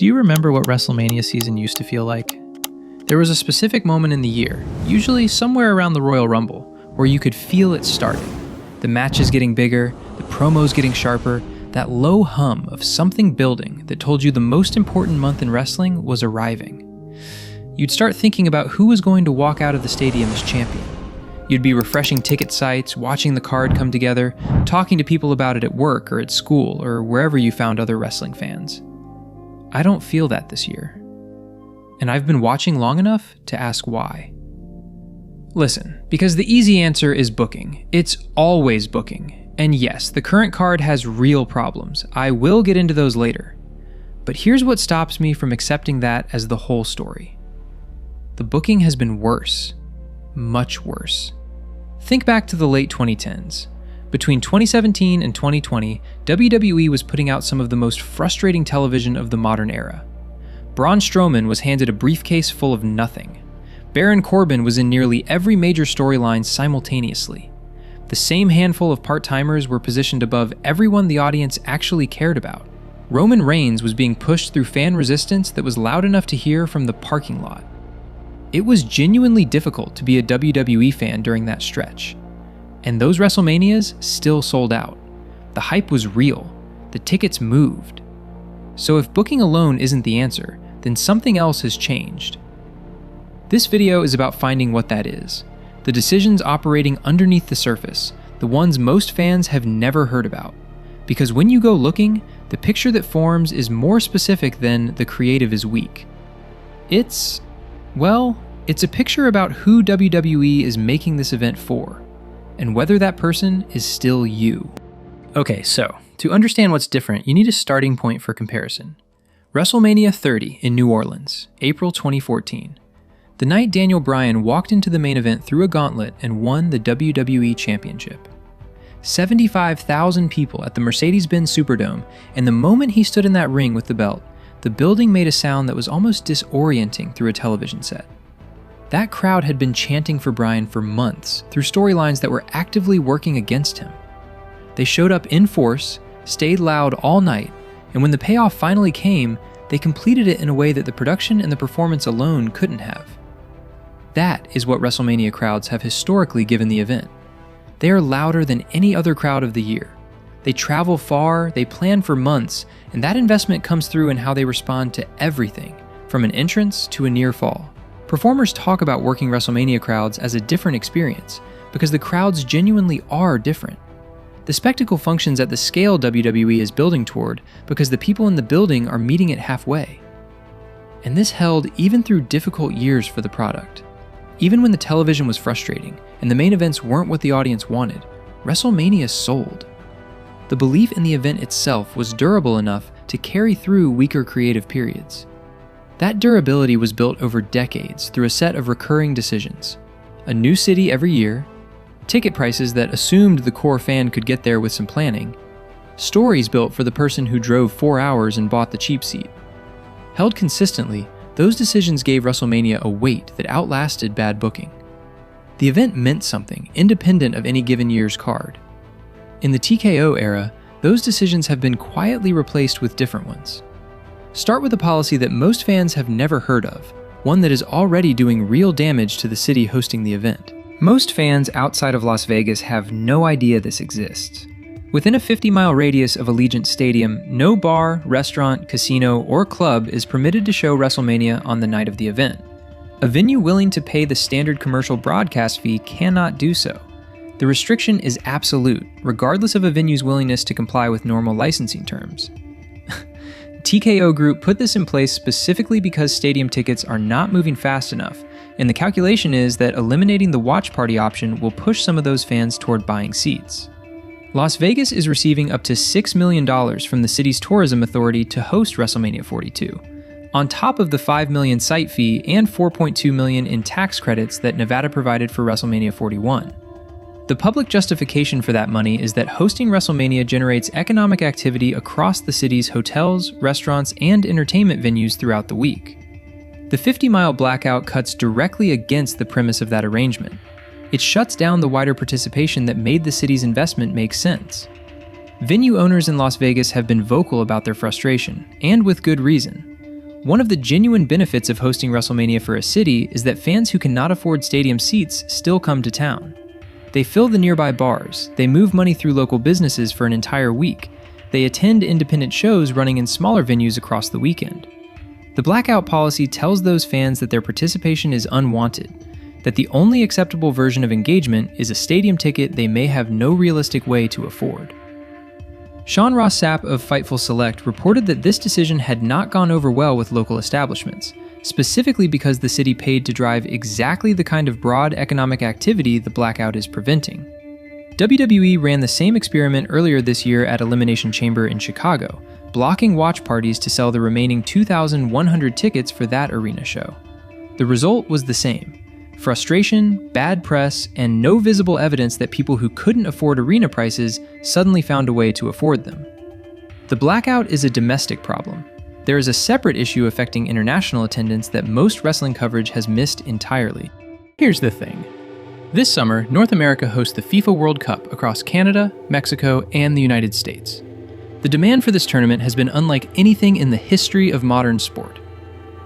Do you remember what WrestleMania season used to feel like? There was a specific moment in the year, usually somewhere around the Royal Rumble, where you could feel it starting. The matches getting bigger, the promos getting sharper, that low hum of something building that told you the most important month in wrestling was arriving. You'd start thinking about who was going to walk out of the stadium as champion. You'd be refreshing ticket sites, watching the card come together, talking to people about it at work or at school or wherever you found other wrestling fans. I don't feel that this year. And I've been watching long enough to ask why. Listen, because the easy answer is booking. It's always booking. And yes, the current card has real problems. I will get into those later. But here's what stops me from accepting that as the whole story. The booking has been worse. Much worse. Think back to the late 2010s. Between 2017 and 2020, WWE was putting out some of the most frustrating television of the modern era. Braun Strowman was handed a briefcase full of nothing. Baron Corbin was in nearly every major storyline simultaneously. The same handful of part-timers were positioned above everyone the audience actually cared about. Roman Reigns was being pushed through fan resistance that was loud enough to hear from the parking lot. It was genuinely difficult to be a WWE fan during that stretch. And those WrestleManias still sold out. The hype was real. The tickets moved. So if booking alone isn't the answer, then something else has changed. This video is about finding what that is. The decisions operating underneath the surface, the ones most fans have never heard about. Because when you go looking, the picture that forms is more specific than the creative is weak. It's a picture about who WWE is making this event for, and whether that person is still you. Okay, so, to understand what's different, you need a starting point for comparison. WrestleMania 30 in New Orleans, April 2014. The night Daniel Bryan walked into the main event through a gauntlet and won the WWE Championship. 75,000 people at the Mercedes-Benz Superdome, and the moment he stood in that ring with the belt, the building made a sound that was almost disorienting through a television set. That crowd had been chanting for Bryan for months through storylines that were actively working against him. They showed up in force, stayed loud all night, and when the payoff finally came, they completed it in a way that the production and the performance alone couldn't have. That is what WrestleMania crowds have historically given the event. They are louder than any other crowd of the year. They travel far, they plan for months, and that investment comes through in how they respond to everything, from an entrance to a near fall. Performers talk about working WrestleMania crowds as a different experience, because the crowds genuinely are different. The spectacle functions at the scale WWE is building toward because the people in the building are meeting it halfway. And this held even through difficult years for the product. Even when the television was frustrating and the main events weren't what the audience wanted, WrestleMania sold. The belief in the event itself was durable enough to carry through weaker creative periods. That durability was built over decades through a set of recurring decisions. A new city every year, ticket prices that assumed the core fan could get there with some planning, stories built for the person who drove 4 hours and bought the cheap seat. Held consistently, those decisions gave WrestleMania a weight that outlasted bad booking. The event meant something independent of any given year's card. In the TKO era, those decisions have been quietly replaced with different ones. Start with a policy that most fans have never heard of, one that is already doing real damage to the city hosting the event. Most fans outside of Las Vegas have no idea this exists. Within a 50-mile radius of Allegiant Stadium, no bar, restaurant, casino, or club is permitted to show WrestleMania on the night of the event. A venue willing to pay the standard commercial broadcast fee cannot do so. The restriction is absolute, regardless of a venue's willingness to comply with normal licensing terms. TKO Group put this in place specifically because stadium tickets are not moving fast enough, and the calculation is that eliminating the watch party option will push some of those fans toward buying seats. Las Vegas is receiving up to $6 million from the city's tourism authority to host WrestleMania 42, on top of the $5 million site fee and $4.2 million in tax credits that Nevada provided for WrestleMania 41. The public justification for that money is that hosting WrestleMania generates economic activity across the city's hotels, restaurants, and entertainment venues throughout the week. The 50-mile blackout cuts directly against the premise of that arrangement. It shuts down the wider participation that made the city's investment make sense. Venue owners in Las Vegas have been vocal about their frustration, and with good reason. One of the genuine benefits of hosting WrestleMania for a city is that fans who cannot afford stadium seats still come to town. They fill the nearby bars, they move money through local businesses for an entire week, they attend independent shows running in smaller venues across the weekend. The Blackout policy tells those fans that their participation is unwanted, that the only acceptable version of engagement is a stadium ticket they may have no realistic way to afford. Sean Ross Sapp of Fightful Select reported that this decision had not gone over well with local establishments, specifically because the city paid to drive exactly the kind of broad economic activity the Blackout is preventing. WWE ran the same experiment earlier this year at Elimination Chamber in Chicago, blocking watch parties to sell the remaining 2,100 tickets for that arena show. The result was the same: frustration, bad press, and no visible evidence that people who couldn't afford arena prices suddenly found a way to afford them. The Blackout is a domestic problem. There is a separate issue affecting international attendance that most wrestling coverage has missed entirely. Here's the thing. This summer, North America hosts the FIFA World Cup across Canada, Mexico, and the United States. The demand for this tournament has been unlike anything in the history of modern sport.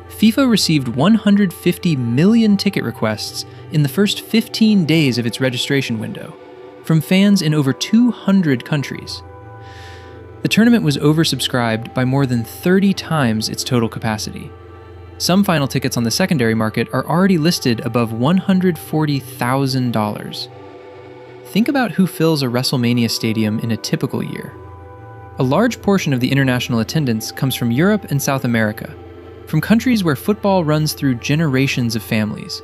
FIFA received 150 million ticket requests in the first 15 days of its registration window, from fans in over 200 countries. The tournament was oversubscribed by more than 30 times its total capacity. Some final tickets on the secondary market are already listed above $140,000. Think about who fills a WrestleMania stadium in a typical year. A large portion of the international attendance comes from Europe and South America, from countries where football runs through generations of families.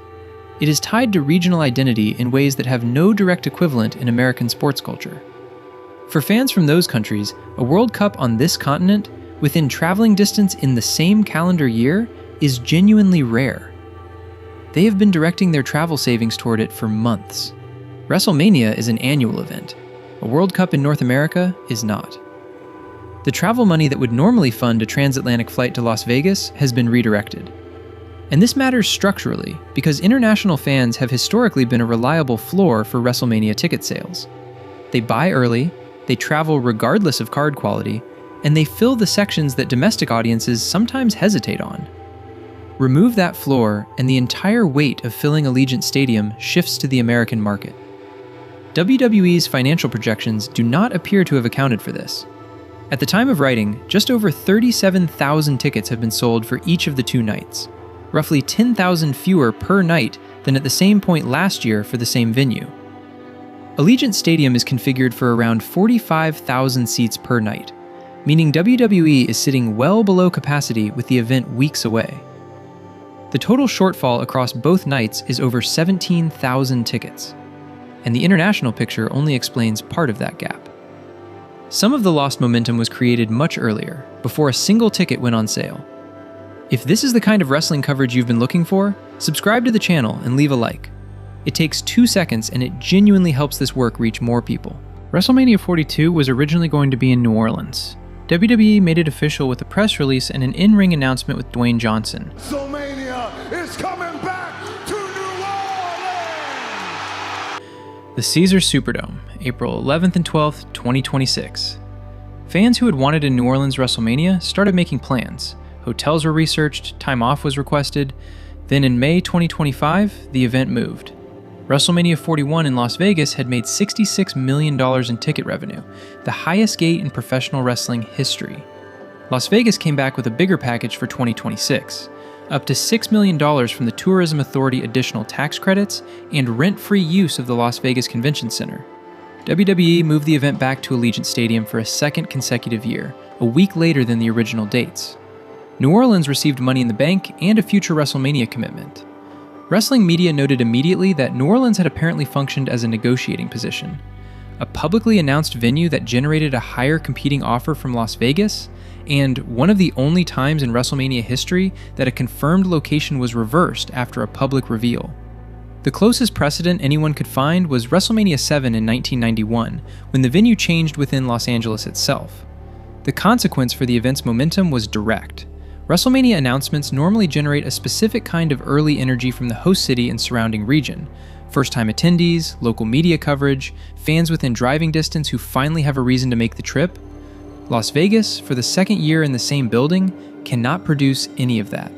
It is tied to regional identity in ways that have no direct equivalent in American sports culture. For fans from those countries, a World Cup on this continent, within traveling distance in the same calendar year, is genuinely rare. They have been directing their travel savings toward it for months. WrestleMania is an annual event. A World Cup in North America is not. The travel money that would normally fund a transatlantic flight to Las Vegas has been redirected. And this matters structurally because international fans have historically been a reliable floor for WrestleMania ticket sales. They buy early, they travel regardless of card quality, and they fill the sections that domestic audiences sometimes hesitate on. Remove that floor, and the entire weight of filling Allegiant Stadium shifts to the American market. WWE's financial projections do not appear to have accounted for this. At the time of writing, just over 37,000 tickets have been sold for each of the two nights, roughly 10,000 fewer per night than at the same point last year for the same venue. Allegiant Stadium is configured for around 45,000 seats per night, meaning WWE is sitting well below capacity with the event weeks away. The total shortfall across both nights is over 17,000 tickets, and the international picture only explains part of that gap. Some of the lost momentum was created much earlier, before a single ticket went on sale. If this is the kind of wrestling coverage you've been looking for, subscribe to the channel and leave a like. It takes 2 seconds and it genuinely helps this work reach more people. WrestleMania 42 was originally going to be in New Orleans. WWE made it official with a press release and an in-ring announcement with Dwayne Johnson. WrestleMania is coming back to New Orleans! The Caesars Superdome, April 11th and 12th, 2026. Fans who had wanted a New Orleans WrestleMania started making plans. Hotels were researched, time off was requested. Then in May 2025, the event moved. WrestleMania 41 in Las Vegas had made $66 million in ticket revenue, the highest gate in professional wrestling history. Las Vegas came back with a bigger package for 2026, up to $6 million from the Tourism Authority additional tax credits and rent-free use of the Las Vegas Convention Center. WWE moved the event back to Allegiant Stadium for a second consecutive year, a week later than the original dates. New Orleans received Money in the Bank and a future WrestleMania commitment. Wrestling media noted immediately that New Orleans had apparently functioned as a negotiating position. A publicly announced venue that generated a higher competing offer from Las Vegas, and one of the only times in WrestleMania history that a confirmed location was reversed after a public reveal. The closest precedent anyone could find was WrestleMania 7 in 1991, when the venue changed within Los Angeles itself. The consequence for the event's momentum was direct. WrestleMania announcements normally generate a specific kind of early energy from the host city and surrounding region. First-time attendees, local media coverage, fans within driving distance who finally have a reason to make the trip. Las Vegas, for the second year in the same building, cannot produce any of that.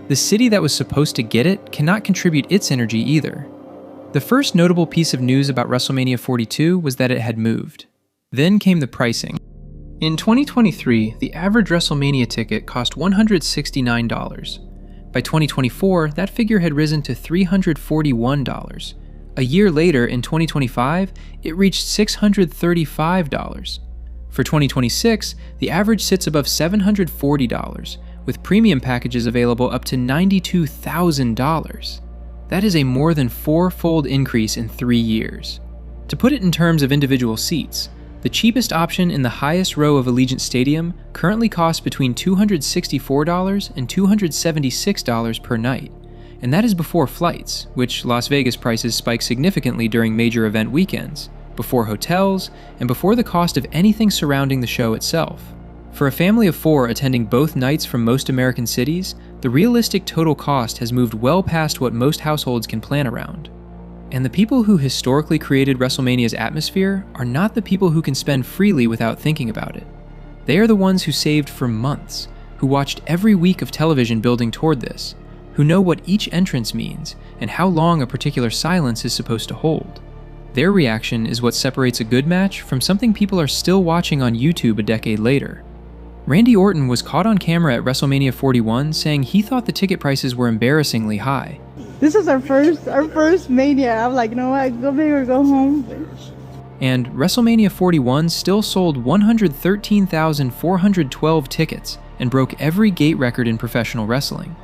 The city that was supposed to get it cannot contribute its energy either. The first notable piece of news about WrestleMania 42 was that it had moved. Then came the pricing. In 2023, the average WrestleMania ticket cost $169. By 2024, that figure had risen to $341. A year later, in 2025, it reached $635. For 2026, the average sits above $740, with premium packages available up to $92,000. That is a more than four-fold increase in 3 years. To put it in terms of individual seats, the cheapest option in the highest row of Allegiant Stadium currently costs between $264 and $276 per night, and that is before flights, which Las Vegas prices spike significantly during major event weekends, before hotels, and before the cost of anything surrounding the show itself. For a family of 4 attending both nights from most American cities, the realistic total cost has moved well past what most households can plan around. And the people who historically created WrestleMania's atmosphere are not the people who can spend freely without thinking about it. They are the ones who saved for months, who watched every week of television building toward this, who know what each entrance means and how long a particular silence is supposed to hold. Their reaction is what separates a good match from something people are still watching on YouTube a decade later. Randy Orton was caught on camera at WrestleMania 41 saying he thought the ticket prices were embarrassingly high. This is our first Mania. I'm like, you know what, go big or go home. And WrestleMania 41 still sold 113,412 tickets and broke every gate record in professional wrestling.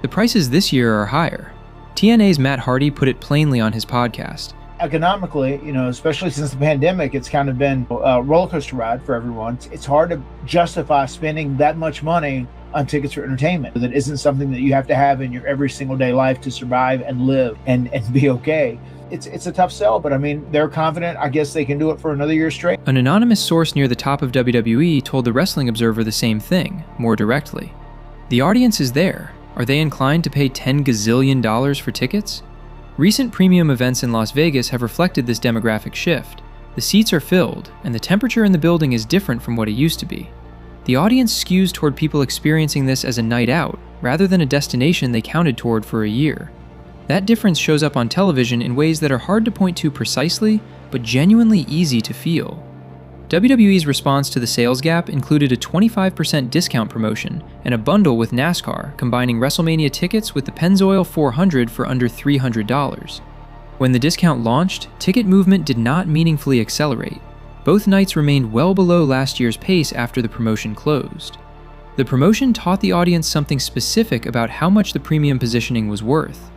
The prices this year are higher. TNA's Matt Hardy put it plainly on his podcast. Economically, especially since the pandemic, it's kind of been a roller coaster ride for everyone. It's hard to justify spending that much money on tickets for entertainment. That isn't something that you have to have in your every single day life to survive and live and be okay. It's a tough sell, but I mean, they're confident. I guess they can do it for another year straight. An anonymous source near the top of WWE told the Wrestling Observer the same thing, more directly. The audience is there. Are they inclined to pay $10 gazillion for tickets? Recent premium events in Las Vegas have reflected this demographic shift. The seats are filled, and the temperature in the building is different from what it used to be. The audience skews toward people experiencing this as a night out, rather than a destination they counted toward for a year. That difference shows up on television in ways that are hard to point to precisely, but genuinely easy to feel. WWE's response to the sales gap included a 25% discount promotion and a bundle with NASCAR, combining WrestleMania tickets with the Pennzoil 400 for under $300. When the discount launched, ticket movement did not meaningfully accelerate. Both nights remained well below last year's pace after the promotion closed. The promotion taught the audience something specific about how much the premium positioning was worth.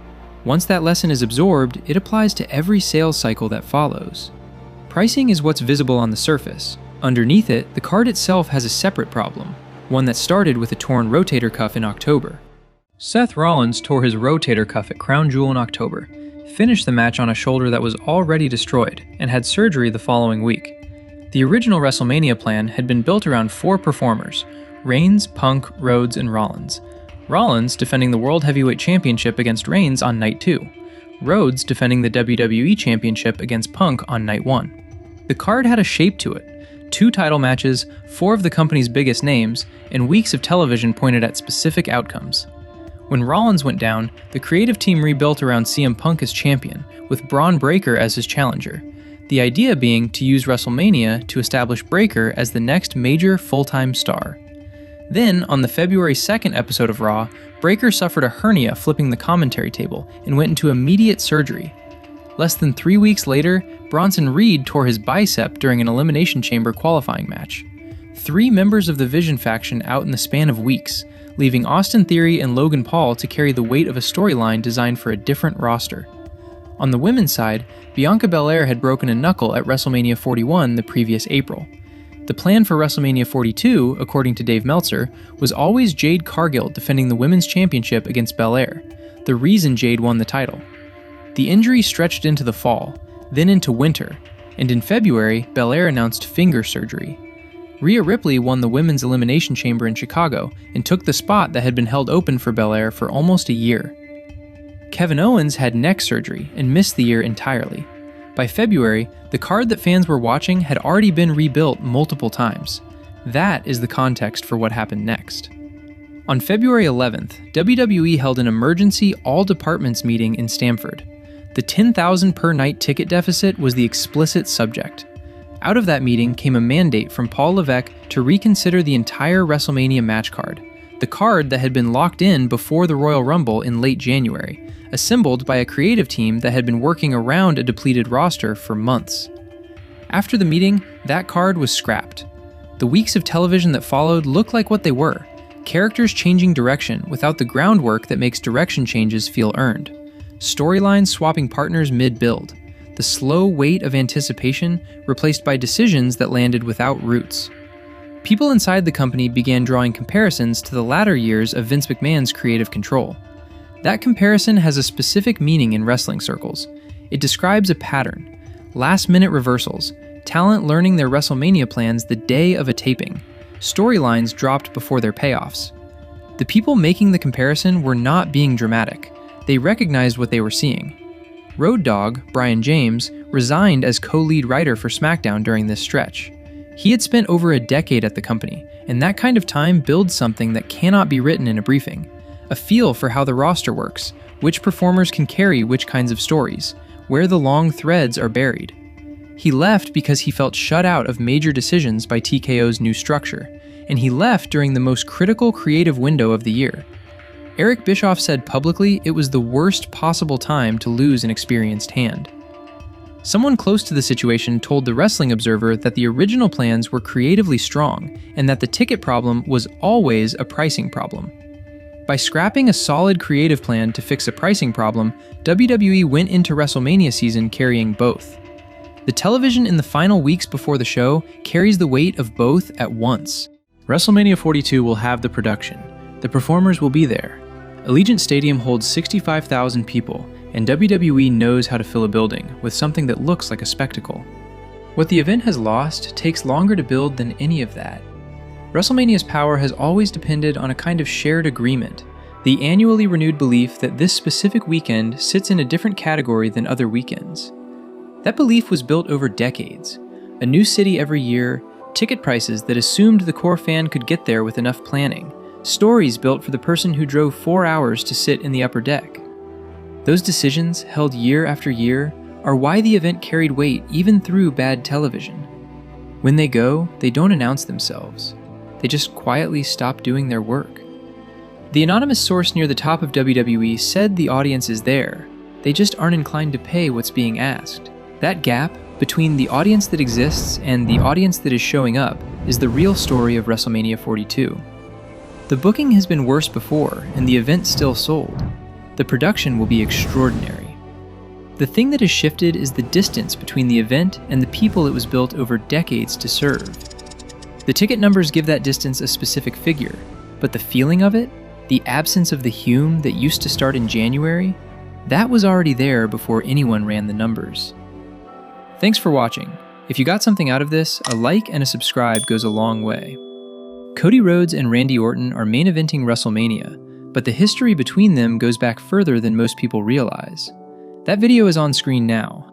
Once that lesson is absorbed, it applies to every sales cycle that follows. Pricing is what's visible on the surface. Underneath it, the card itself has a separate problem, one that started with a torn rotator cuff in October. Seth Rollins tore his rotator cuff at Crown Jewel in October, finished the match on a shoulder that was already destroyed, and had surgery the following week. The original WrestleMania plan had been built around 4 performers: Reigns, Punk, Rhodes, and Rollins. Rollins defending the World Heavyweight Championship against Reigns on Night 2. Rhodes defending the WWE Championship against Punk on Night 1. The card had a shape to it: 2 title matches, 4 of the company's biggest names, and weeks of television pointed at specific outcomes. When Rollins went down, the creative team rebuilt around CM Punk as champion, with Braun Breaker as his challenger. The idea being to use WrestleMania to establish Breaker as the next major full-time star. Then, on the February 2nd episode of Raw, Breaker suffered a hernia flipping the commentary table and went into immediate surgery. Less than 3 weeks later, Bronson Reed tore his bicep during an Elimination Chamber qualifying match. 3 members of the Vision faction out in the span of weeks, leaving Austin Theory and Logan Paul to carry the weight of a storyline designed for a different roster. On the women's side, Bianca Belair had broken a knuckle at WrestleMania 41 the previous April. The plan for WrestleMania 42, according to Dave Meltzer, was always Jade Cargill defending the Women's Championship against Belair, the reason Jade won the title. The injury stretched into the fall, then into winter, and in February, Belair announced finger surgery. Rhea Ripley won the Women's Elimination Chamber in Chicago and took the spot that had been held open for Belair for almost a year. Kevin Owens had neck surgery and missed the year entirely. By February, the card that fans were watching had already been rebuilt multiple times. That is the context for what happened next. On February 11th, WWE held an emergency all-departments meeting in Stamford. The 10,000 per night ticket deficit was the explicit subject. Out of that meeting came a mandate from Paul Levesque to reconsider the entire WrestleMania match card, the card that had been locked in before the Royal Rumble in late January, assembled by a creative team that had been working around a depleted roster for months. After the meeting, that card was scrapped. The weeks of television that followed looked like what they were: characters changing direction without the groundwork that makes direction changes feel earned. Storylines swapping partners mid-build. The slow weight of anticipation replaced by decisions that landed without roots. People inside the company began drawing comparisons to the latter years of Vince McMahon's creative control. That comparison has a specific meaning in wrestling circles. It describes a pattern: last-minute reversals, talent learning their WrestleMania plans the day of a taping, storylines dropped before their payoffs. The people making the comparison were not being dramatic. They recognized what they were seeing. Road Dogg, Brian James, resigned as co-lead writer for SmackDown during this stretch. He had spent over a decade at the company, and that kind of time builds something that cannot be written in a briefing: a feel for how the roster works, which performers can carry which kinds of stories, where the long threads are buried. He left because he felt shut out of major decisions by TKO's new structure, and he left during the most critical creative window of the year. Eric Bischoff said publicly it was the worst possible time to lose an experienced hand. Someone close to the situation told the Wrestling Observer that the original plans were creatively strong and that the ticket problem was always a pricing problem. By scrapping a solid creative plan to fix a pricing problem, WWE went into WrestleMania season carrying both. The television in the final weeks before the show carries the weight of both at once. WrestleMania 42 will have the production. The performers will be there. Allegiant Stadium holds 65,000 people, and WWE knows how to fill a building with something that looks like a spectacle. What the event has lost takes longer to build than any of that. WrestleMania's power has always depended on a kind of shared agreement, the annually renewed belief that this specific weekend sits in a different category than other weekends. That belief was built over decades. A new city every year, ticket prices that assumed the core fan could get there with enough planning, stories built for the person who drove 4 hours to sit in the upper deck. Those decisions, held year after year, are why the event carried weight even through bad television. When they go, they don't announce themselves. They just quietly stop doing their work. The anonymous source near the top of WWE said the audience is there. They just aren't inclined to pay what's being asked. That gap between the audience that exists and the audience that is showing up is the real story of WrestleMania 42. The booking has been worse before, and the event still sold. The production will be extraordinary. The thing that has shifted is the distance between the event and the people it was built over decades to serve. The ticket numbers give that distance a specific figure, but the feeling of it, the absence of the Hume that used to start in January, that was already there before anyone ran the numbers. Thanks for watching. If you got something out of this, a like and a subscribe goes a long way. Cody Rhodes and Randy Orton are main eventing WrestleMania, but the history between them goes back further than most people realize. That video is on screen now.